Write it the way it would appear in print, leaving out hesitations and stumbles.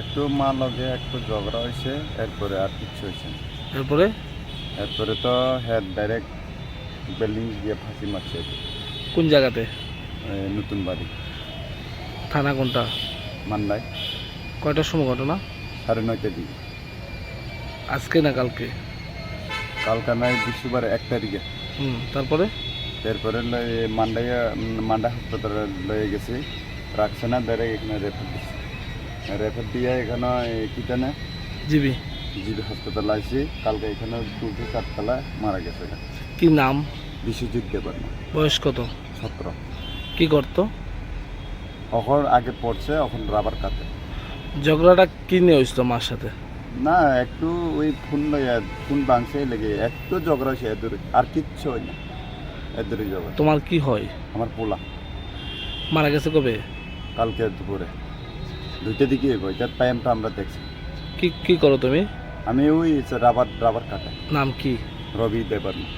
একটু মা লগে একটু ঝগড়া হয়েছে, এরপরে আর কিচ্ছু হয়েছে না। এরপরে তো হেড ডাইরেক্ট বিল্ডিং দিয়ে ফাঁসি মারছে। কোন জায়গাতে? নতুন বাড়ি, থানা কোনটা? মান্দায়। কয়টার সময় ঘটনা? 9:30 দিকে। আজকে না কালকে? কালকা নাই, বৃহস্পতিবার 1 তারিখে। তারপরে এরপরে মান্ডা হাসপাতালে লয়ে গেছি, রাখছে না, ডাইরেক্ট এখানে রেফার দিচ্ছে। রেফার দিয়ে এখানে কিটানে জিবি হাসপাতাল আইসি। কালকে এখানে 2-4 তলায় মারা গেছে। কি নাম? বিশ্বজিৎ দেববর্মা। বয়স কত? 17। কি করতো? এখন আগে পড়ছে, এখন রাবার কাটে। ঝগড়াটা কি নিয়ে হয়েছিল মার সাথে? না, একটু ওই ফোন ভাঙছে লেগে একটু ঝগড়া হয়েছে, এদুরে আর কিচ্ছু হয় না। এদুরে ঝগড়া। তোমার কি হয়? আমার পোলা মারা গেছে কবে? কালকে দুপুরে 2টা দিকে। ওইটার টাইমটা আমরা দেখছি। কি করো তুমি? আমি ওই রাবার কাটে। নাম কি? রবি দেববর্মা।